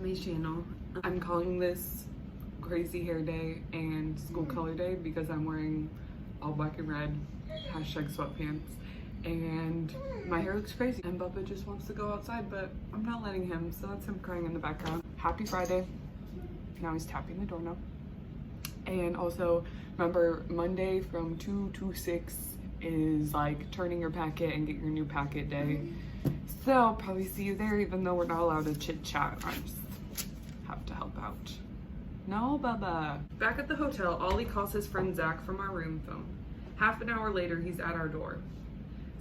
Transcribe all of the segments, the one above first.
to my channel. I'm calling this crazy hair day and school color day because I'm wearing all black and red hashtag sweatpants and my hair looks crazy and Bubba just wants to go outside, but I'm not letting him, so that's him crying in the background. Happy Friday. Now he's tapping the doorknob. And also remember, Monday from 2 to 6 is like turning your packet and get your new packet day. So I'll probably see you there, even though we're not allowed to chit chat. I just have to help out. No, Bubba. Back at the hotel, Ollie calls his friend Zach from our room phone. Half an hour later, he's at our door.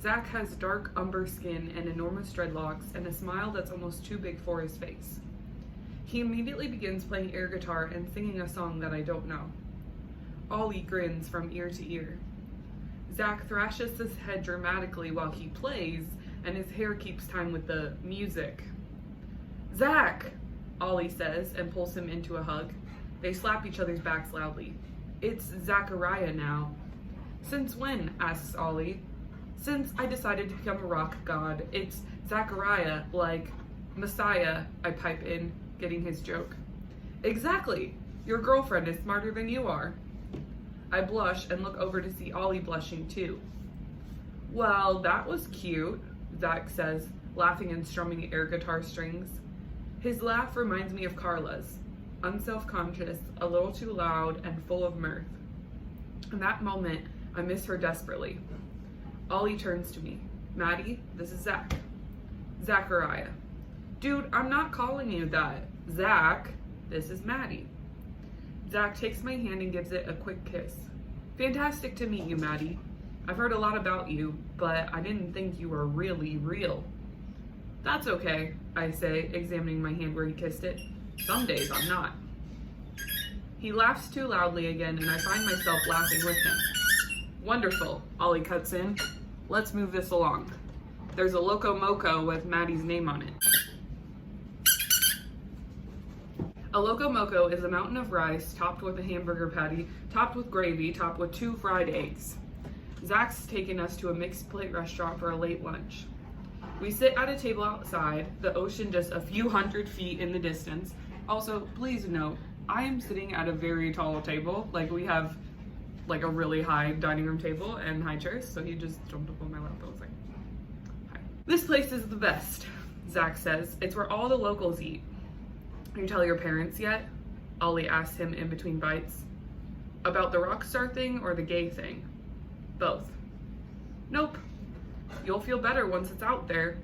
Zach has dark umber skin and enormous dreadlocks and a smile that's almost too big for his face. He immediately begins playing air guitar and singing a song that I don't know. Ollie grins from ear to ear. Zach thrashes his head dramatically while he plays, and his hair keeps time with the music. Zach, Ollie says and pulls him into a hug. They slap each other's backs loudly. It's Zachariah now. Since when? Asks Ollie. Since I decided to become a rock god. It's Zachariah, like Messiah, I pipe in, getting his joke. Exactly. Your girlfriend is smarter than you are. I blush and look over to see Ollie blushing too. Well, that was cute, Zach says, laughing and strumming air guitar strings. His laugh reminds me of Carla's, unself-conscious, a little too loud, and full of mirth. In that moment, I miss her desperately. Ollie turns to me. Maddie, this is Zach. Zachariah. Dude, I'm not calling you that. Zach, this is Maddie. Zach takes my hand and gives it a quick kiss. Fantastic to meet you, Maddie. I've heard a lot about you, but I didn't think you were really real. That's okay, I say, examining my hand where he kissed it. Some days I'm not. He laughs too loudly again, and I find myself laughing with him. Wonderful, Ollie cuts in. Let's move this along. There's a Loco Moco with Maddie's name on it. A Loco Moco is a mountain of rice topped with a hamburger patty, topped with gravy, topped with 2 fried eggs. Zach's taken us to a mixed plate restaurant for a late lunch. We sit at a table outside, the ocean just a few hundred feet in the distance. Also, please note, I am sitting at a very tall table. Like, we have like a really high dining room table and high chairs, so he just jumped up on my lap. I was like, hi. This place is the best, Zach says. It's where all the locals eat. You tell your parents yet? Ollie asks him in between bites. About the rock star thing or the gay thing? Both. Nope. You'll feel better once it's out there.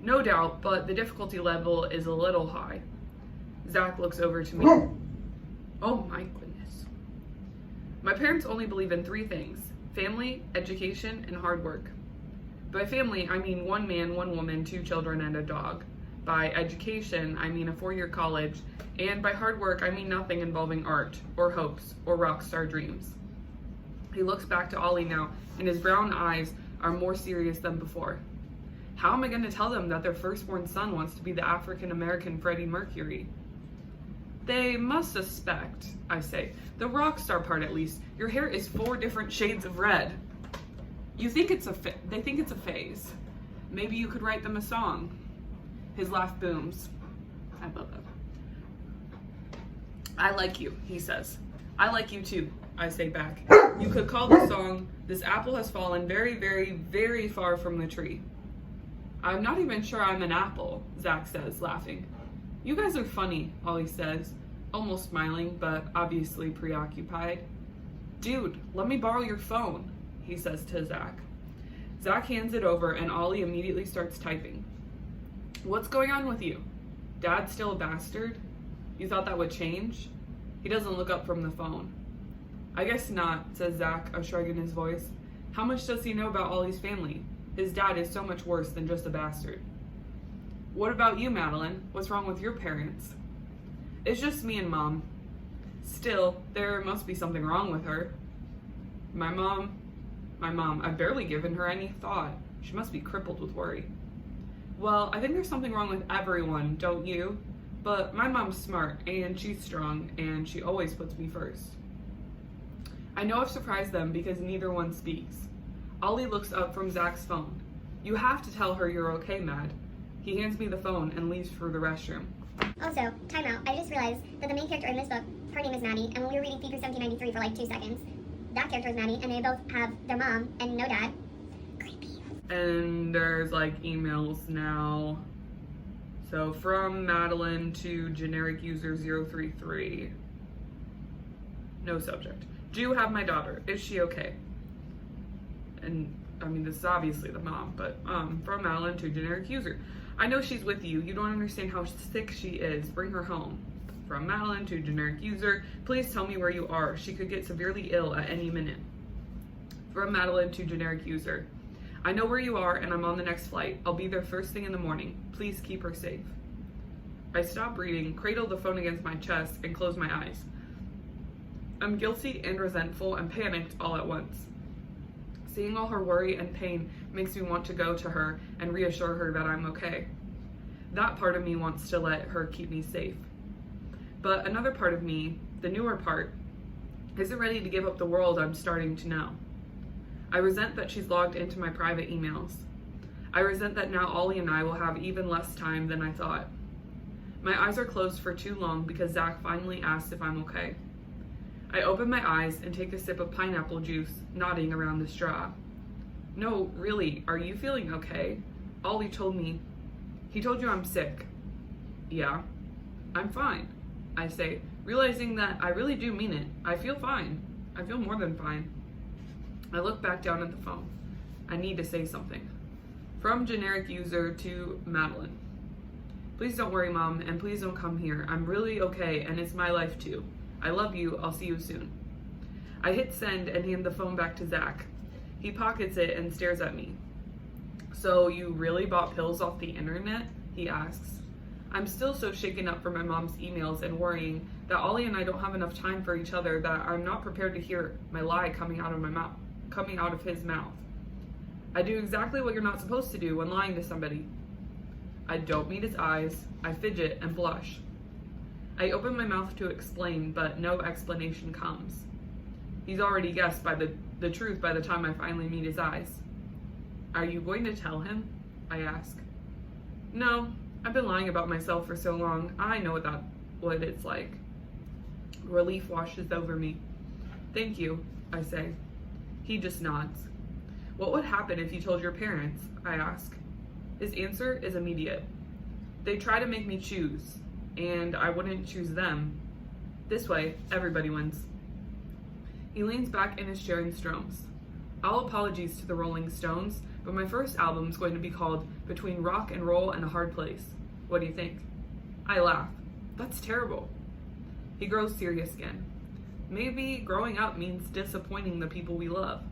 No doubt, but the difficulty level is a little high. Zach looks over to me. Oh my goodness. My parents only believe in 3 things: family, education, and hard work. By family, I mean 1 man, 1 woman, 2 children, and a dog. By education, I mean a 4-year college, and by hard work, I mean nothing involving art, or hopes, or rock star dreams. He looks back to Ollie now, and his brown eyes are more serious than before. How am I going to tell them that their firstborn son wants to be the African-American Freddie Mercury? They must suspect, I say. The rock star part, at least. Your hair is 4 different shades of red. You think it's they think it's a phase. Maybe you could write them a song. His laugh booms. I love that. I like you, he says. I like you too, I say back. You could call the song, This Apple Has Fallen Very, Very, Very Far from the Tree. I'm not even sure I'm an apple, Zach says, laughing. You guys are funny, Ollie says, almost smiling, but obviously preoccupied. Dude, let me borrow your phone, he says to Zach. Zach hands it over and Ollie immediately starts typing. What's going on with you? Dad's still a bastard? You thought that would change? He doesn't look up from the phone. I guess not, says Zach, a shrug in his voice. How much does he know about Ollie's family? His dad is so much worse than just a bastard. What about you, Madeline? What's wrong with your parents? It's just me and Mom. Still, there must be something wrong with her. My mom, I've barely given her any thought. She must be crippled with worry. Well, I think there's something wrong with everyone, don't you? But my mom's smart, and she's strong, and she always puts me first. I know I've surprised them because neither one speaks. Ollie looks up from Zach's phone. You have to tell her you're okay, Mad. He hands me the phone and leaves for the restroom. Also, timeout. I just realized that the main character in this book, her name is Maddie, and when we were reading PG.212-233 for like 2 seconds, that character is Maddie, and they both have their mom and no dad. Creepy. And there's like emails now. So from Madeline to generic user 033. No subject. Do you have my daughter? Is she okay? And I mean, this is obviously the mom, but from Madeline to generic user. I know she's with you. You don't understand how sick she is. Bring her home. From Madeline to generic user. Please tell me where you are. She could get severely ill at any minute. From Madeline to generic user. I know where you are and I'm on the next flight. I'll be there first thing in the morning. Please keep her safe. I stop reading, cradle the phone against my chest, and close my eyes. I'm guilty and resentful and panicked all at once. Seeing all her worry and pain makes me want to go to her and reassure her that I'm okay. That part of me wants to let her keep me safe. But another part of me, the newer part, isn't ready to give up the world I'm starting to know. I resent that she's logged into my private emails. I resent that now Ollie and I will have even less time than I thought. My eyes are closed for too long because Zach finally asked if I'm okay. I open my eyes and take a sip of pineapple juice, nodding around the straw. No, really, are you feeling okay? Ollie told me. He told you I'm sick. Yeah, I'm fine, I say, realizing that I really do mean it. I feel fine. I feel more than fine. I look back down at the phone. I need to say something. From generic user to Madeline. Please don't worry, Mom, and please don't come here. I'm really okay, and it's my life too. I love you. I'll see you soon. I hit send and hand the phone back to Zach. He pockets it and stares at me. So you really bought pills off the internet? He asks. I'm still so shaken up from my mom's emails and worrying that Ollie and I don't have enough time for each other that I'm not prepared to hear my lie coming out of his mouth. I do exactly what you're not supposed to do when lying to somebody. I don't meet his eyes. I fidget and blush. I open my mouth to explain, but no explanation comes. He's already guessed by the truth by the time I finally meet his eyes. Are you going to tell him? I ask. No, I've been lying about myself for so long. I know what it's like. Relief washes over me. Thank you, I say. He just nods. What would happen if you told your parents? I ask. His answer is immediate. They try to make me choose, and I wouldn't choose them. This way, everybody wins. He leans back in his chair and strums. All apologies to the Rolling Stones, but my first album's going to be called Between Rock and Roll and a Hard Place. What do you think? I laugh. That's terrible. He grows serious again. Maybe growing up means disappointing the people we love.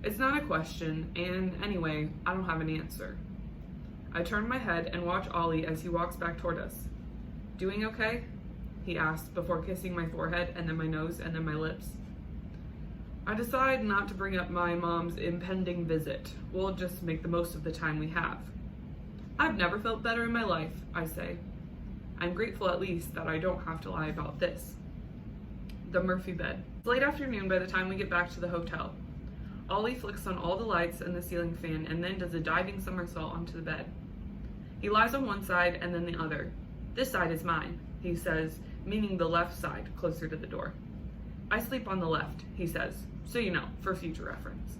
It's not a question, and anyway, I don't have an answer. I turn my head and watch Ollie as he walks back toward us. Doing okay? He asks before kissing my forehead and then my nose and then my lips. I decide not to bring up my mom's impending visit. We'll just make the most of the time we have. I've never felt better in my life, I say. I'm grateful at least that I don't have to lie about this. The Murphy bed. It's late afternoon by the time we get back to the hotel. Ollie flicks on all the lights and the ceiling fan and then does a diving somersault onto the bed. He lies on one side and then the other. This side is mine, he says, meaning the left side, closer to the door. I sleep on the left, he says, so you know, for future reference.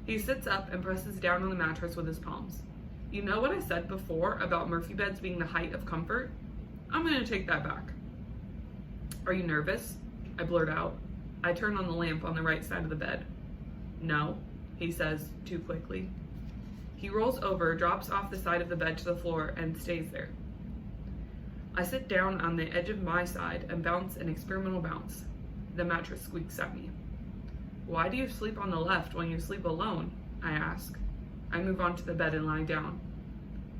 He sits up and presses down on the mattress with his palms. You know what I said before about Murphy beds being the height of comfort? I'm going to take that back. Are you nervous? I blurt out. I turn on the lamp on the right side of the bed. No, he says, too quickly. He rolls over, drops off the side of the bed to the floor, and stays there. I sit down on the edge of my side and bounce an experimental bounce. The mattress squeaks at me. Why do you sleep on the left when you sleep alone? I ask. I move onto the bed and lie down.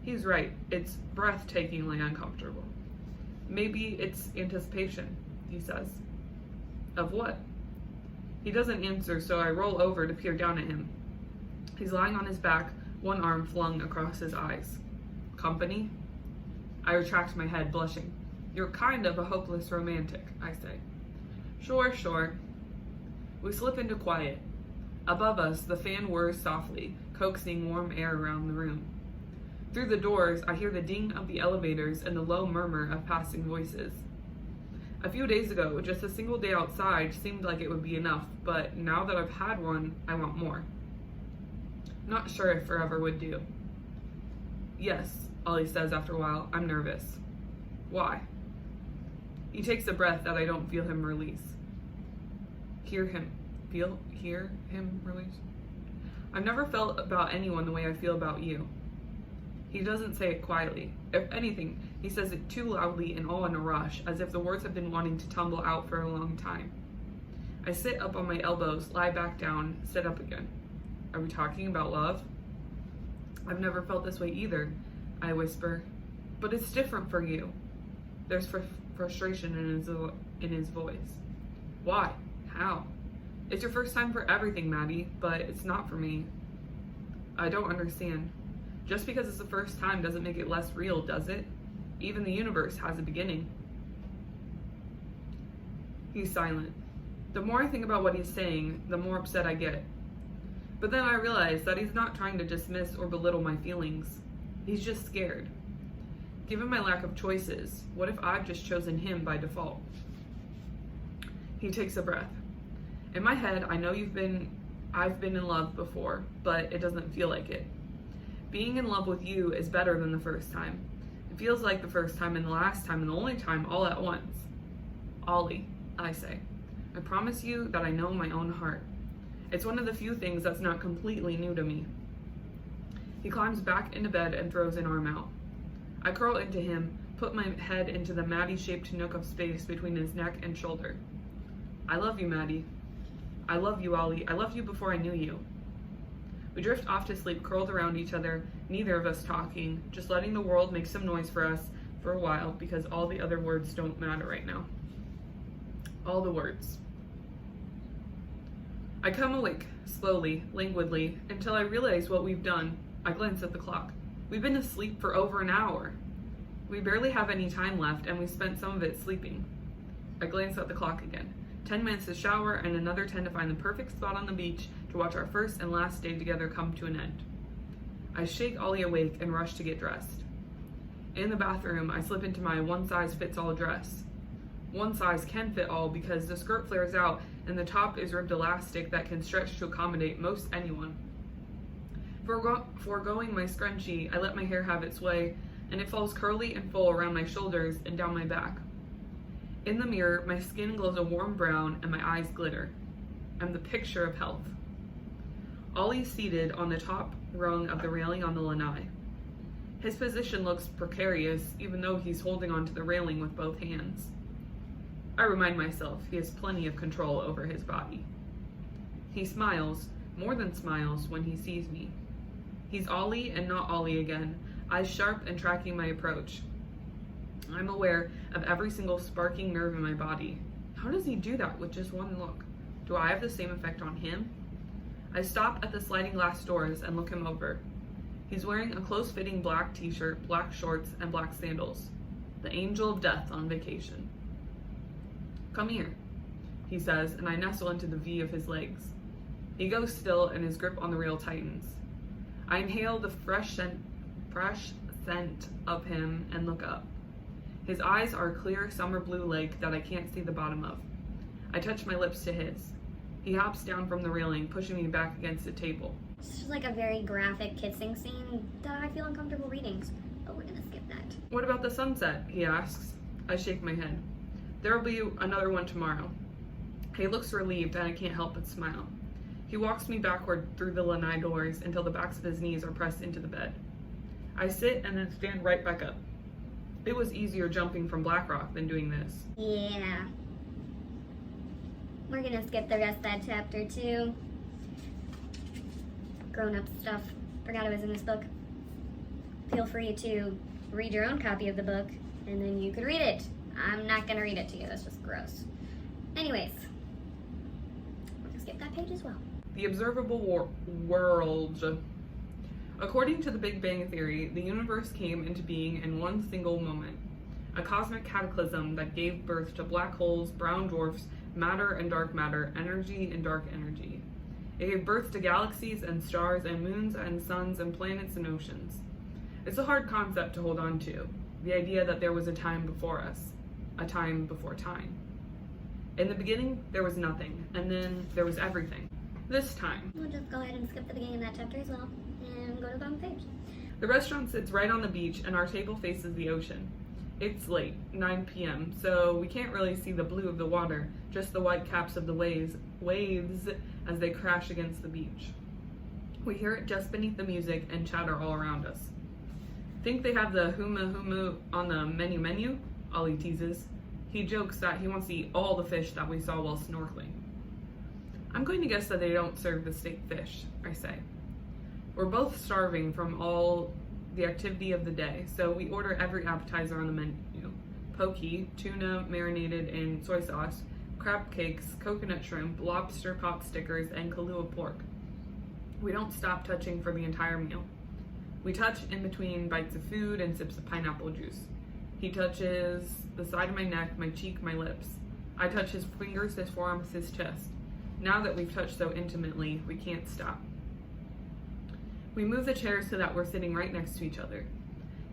He's right. It's breathtakingly uncomfortable. Maybe it's anticipation, he says. Of what? He doesn't answer, so I roll over to peer down at him. He's lying on his back, one arm flung across his eyes. Company? I retract my head, blushing. You're kind of a hopeless romantic, I say. Sure. We slip into quiet. Above us, the fan whirs softly, coaxing warm air around the room. Through the doors, I hear the ding of the elevators and the low murmur of passing voices. A few days ago, just a single day outside seemed like it would be enough, but now that I've had one, I want more. Not sure if forever would do. Yes, Ollie says after a while. I'm nervous. Why? He takes a breath that I don't feel him release. Hear him release? I've never felt about anyone the way I feel about you. He doesn't say it quietly. If anything, he says it too loudly and all in a rush, as if the words have been wanting to tumble out for a long time. I sit up on my elbows, lie back down, sit up again. Are we talking about love? I've never felt this way either, I whisper. But it's different for you. There's frustration in his voice. Why? How? It's your first time for everything, Maddie, but it's not for me. I don't understand. Just because it's the first time doesn't make it less real, does it? Even the universe has a beginning. He's silent. The more I think about what he's saying, the more upset I get. But then I realize that he's not trying to dismiss or belittle my feelings. He's just scared. Given my lack of choices, what if I've just chosen him by default? He takes a breath. In my head, I know I've been in love before, but it doesn't feel like it. Being in love with you is better than the first time. It feels like the first time and the last time and the only time all at once. Ollie, I say, I promise you that I know my own heart. It's one of the few things that's not completely new to me. He climbs back into bed and throws an arm out. I curl into him, put my head into the Maddie-shaped nook of space between his neck and shoulder. I love you, Maddie. I love you, Ollie. I loved you before I knew you. We drift off to sleep, curled around each other, neither of us talking, just letting the world make some noise for us for a while because all the other words don't matter right now. All the words. I come awake, slowly, languidly, until I realize what we've done. I glance at the clock. We've been asleep for over an hour. We barely have any time left, and we spent some of it sleeping. I glance at the clock again. 10 minutes to shower and another 10 to find the perfect spot on the beach to watch our first and last day together come to an end. I shake Ollie awake and rush to get dressed. In the bathroom, I slip into my one-size-fits-all dress. One size can fit all because the skirt flares out and the top is ribbed elastic that can stretch to accommodate most anyone. Foregoing my scrunchie, I let my hair have its way, and it falls curly and full around my shoulders and down my back. In the mirror, my skin glows a warm brown and my eyes glitter. I'm the picture of health. Ollie's seated on the top rung of the railing on the lanai. His position looks precarious, even though he's holding onto the railing with both hands. I remind myself he has plenty of control over his body. He smiles, more than smiles, when he sees me. He's Ollie and not Ollie again, eyes sharp and tracking my approach. I'm aware of every single sparking nerve in my body. How does he do that with just one look? Do I have the same effect on him? I stop at the sliding glass doors and look him over. He's wearing a close-fitting black t-shirt, black shorts, and black sandals. The angel of death on vacation. Come here, he says, and I nestle into the V of his legs. He goes still and his grip on the rail tightens. I inhale the fresh scent of him and look up. His eyes are a clear summer blue lake that I can't see the bottom of. I touch my lips to his. He hops down from the railing, pushing me back against the table. It's just like a very graphic kissing scene that I feel uncomfortable reading, but we're gonna skip that. What about the sunset? He asks. I shake my head. There will be another one tomorrow. He looks relieved and I can't help but smile. He walks me backward through the lanai doors until the backs of his knees are pressed into the bed. I sit and then stand right back up. It was easier jumping from Black Rock than doing this. Yeah. We're gonna skip the rest of that chapter too. Grown-up stuff. Forgot it was in this book. Feel free to read your own copy of the book, and then you could read it. I'm not gonna read it to you, that's just gross. Anyways, we're gonna skip that page as well. The observable world. According to the Big Bang Theory, the universe came into being in one single moment. A cosmic cataclysm that gave birth to black holes, brown dwarfs, matter and dark matter, energy and dark energy. It gave birth to galaxies and stars and moons and suns and planets and oceans. It's a hard concept to hold on to, the idea that there was a time before us, a time before time. In the beginning, there was nothing, and then there was everything. This time. We'll just go ahead and skip the beginning of that chapter as well, and go to the bottom page. The restaurant sits right on the beach, and our table faces the ocean. It's late, 9 p.m., so we can't really see the blue of the water, just the white caps of the waves as they crash against the beach. We hear it just beneath the music and chatter all around us. Think they have the humu on the menu? Ollie teases. He jokes that he wants to eat all the fish that we saw while snorkeling. I'm going to guess that they don't serve the steak fish, I say. We're both starving from all the activity of the day, so we order every appetizer on the menu. Poke, tuna marinated in soy sauce, crab cakes, coconut shrimp, lobster pot stickers, and Kahlua pork. We don't stop touching for the entire meal. We touch in between bites of food and sips of pineapple juice. He touches the side of my neck, my cheek, my lips. I touch his fingers, his forearms, his chest. Now that we've touched so intimately, we can't stop. We move the chairs so that we're sitting right next to each other.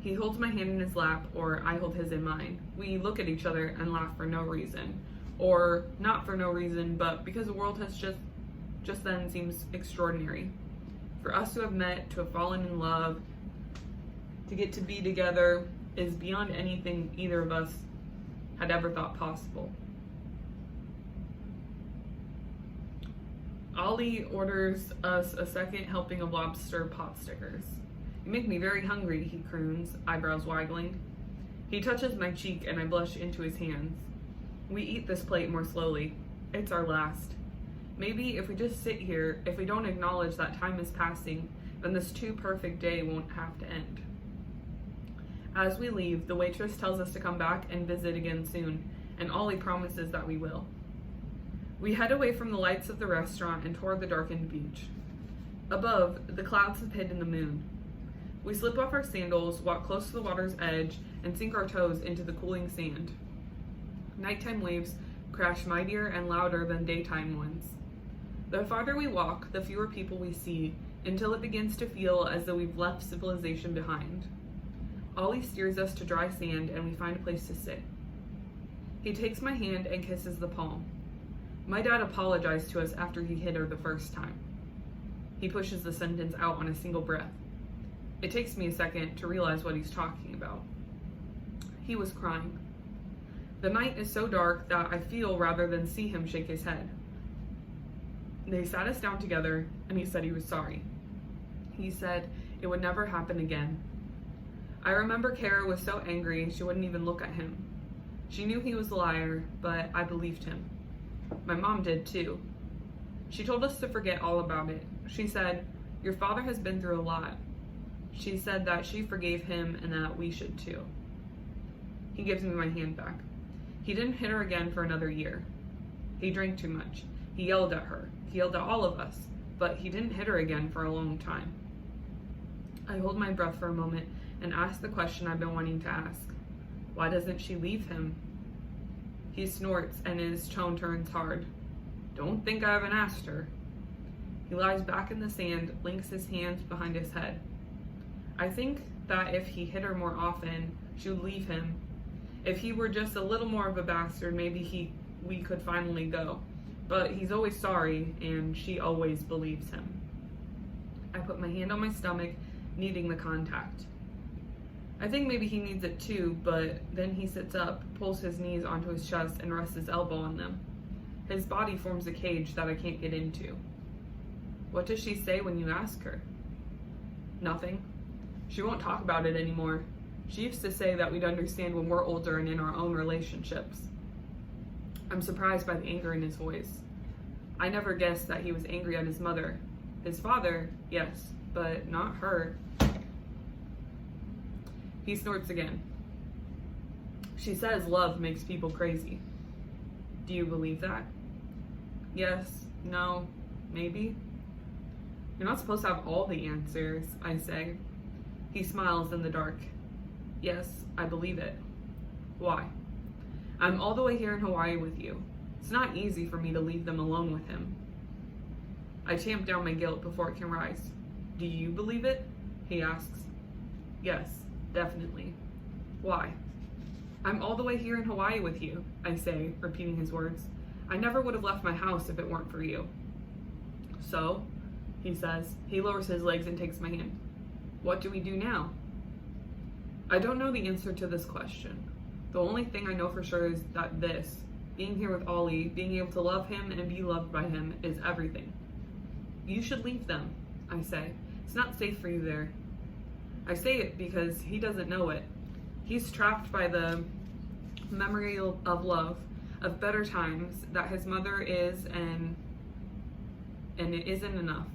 He holds my hand in his lap, or I hold his in mine. We look at each other and laugh for no reason. Or not for no reason, but because the world has just then seems extraordinary. For us to have met, to have fallen in love, to get to be together is beyond anything either of us had ever thought possible. Ollie orders us a second helping of lobster pot stickers. You make me very hungry, he croons, eyebrows waggling. He touches my cheek and I blush into his hands. We eat this plate more slowly. It's our last. Maybe if we just sit here, if we don't acknowledge that time is passing, then this too perfect day won't have to end. As we leave, the waitress tells us to come back and visit again soon, and Ollie promises that we will. We head away from the lights of the restaurant and toward the darkened beach. Above, the clouds have hidden the moon. We slip off our sandals, walk close to the water's edge, and sink our toes into the cooling sand. Nighttime waves crash mightier and louder than daytime ones. The farther we walk, the fewer people we see, until it begins to feel as though we've left civilization behind. Ollie steers us to dry sand and we find a place to sit. He takes my hand and kisses the palm. My dad apologized to us after he hit her the first time. He pushes the sentence out on a single breath. It takes me a second to realize what he's talking about. He was crying. The night is so dark that I feel rather than see him shake his head. They sat us down together and he said he was sorry. He said it would never happen again. I remember Kara was so angry she wouldn't even look at him. She knew he was a liar, but I believed him. My mom did too. She told us to forget all about it. She said, "Your father has been through a lot." She said that she forgave him and that we should too. He gives me my hand back. He didn't hit her again for another year. He drank too much. He yelled at her. He yelled at all of us, but he didn't hit her again for a long time. I hold my breath for a moment and ask the question I've been wanting to ask. Why doesn't she leave him? He snorts and his tone turns hard. Don't think I haven't asked her. He lies back in the sand, links his hands behind his head. I think that if he hit her more often, she would leave him. If he were just a little more of a bastard, maybe we could finally go. But he's always sorry, and she always believes him. I put my hand on my stomach, needing the contact. I think maybe he needs it too, but then he sits up, pulls his knees onto his chest, and rests his elbow on them. His body forms a cage that I can't get into. What does she say when you ask her? Nothing. She won't talk about it anymore. She used to say that we'd understand when we're older and in our own relationships. I'm surprised by the anger in his voice. I never guessed that he was angry at his mother. His father, yes, but not her. He snorts again. She says love makes people crazy. Do you believe that? Yes, no, maybe. You're not supposed to have all the answers, I say. He smiles in the dark. Yes, I believe it. Why? I'm all the way here in Hawaii with you. It's not easy for me to leave them alone with him. I tamp down my guilt before it can rise. Do you believe it? He asks. Yes, definitely. Why? I'm all the way here in Hawaii with you, I say, repeating his words. I never would have left my house if it weren't for you. So, he says. He lowers his legs and takes my hand. What do we do now? I don't know the answer to this question. The only thing I know for sure is that being here with Ollie, being able to love him and be loved by him, is everything. You should leave them, I say. It's not safe for you there. I say it because he doesn't know it. He's trapped by the memory of love, of better times, that his mother is, and it isn't enough.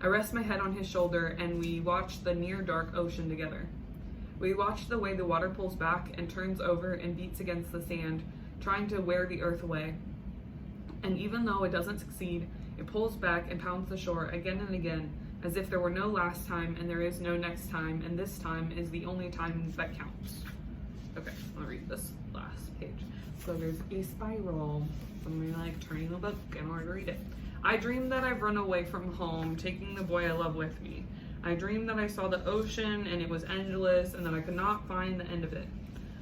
I rest my head on his shoulder and we watch the near dark ocean together. We watch the way the water pulls back and turns over and beats against the sand, trying to wear the earth away. And even though it doesn't succeed, it pulls back and pounds the shore again and again, as if there were no last time and there is no next time, and this time is the only time that counts. Okay, I'll read this last page. So there's a spiral. I'm like turning the book in order to read it. I dream that I've run away from home, taking the boy I love with me. I dream that I saw the ocean and it was endless and that I could not find the end of it.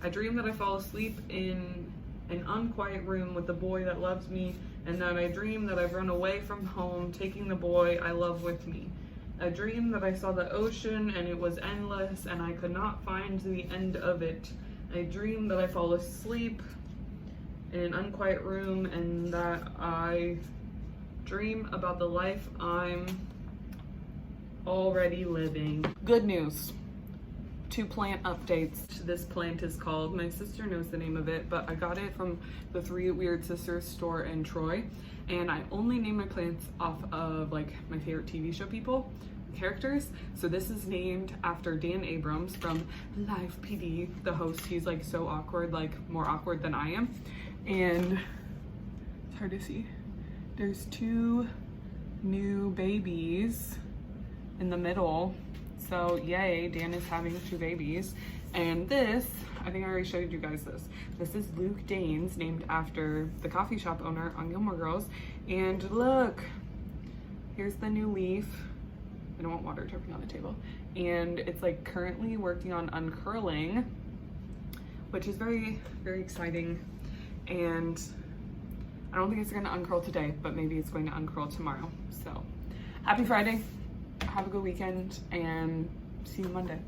I dream that I fall asleep in an unquiet room with the boy that loves me, and that I dream that I've run away from home, taking the boy I love with me. I dream that I saw the ocean and it was endless and I could not find the end of it. I dream that I fall asleep in an unquiet room and that I dream about the life I'm already living. Good news. 2 plant updates. This plant is called, my sister knows the name of it, but I got it from the 3 Weird Sisters store in Troy, and I only name my plants off of like my favorite TV show characters. So this is named after Dan Abrams from Live PD, the host. He's like so awkward, like more awkward than I am. And it's hard to see. There's 2 new babies in the middle. So yay, Dan is having 2 babies. And this, I think I already showed you guys this. This is Luke Danes, named after the coffee shop owner on Gilmore Girls. And look, here's the new leaf. I don't want water dripping on the table. And it's like currently working on uncurling, which is very, very exciting. And I don't think it's gonna uncurl today, but maybe it's going to uncurl tomorrow. So happy Friday. Have a good weekend and see you Monday.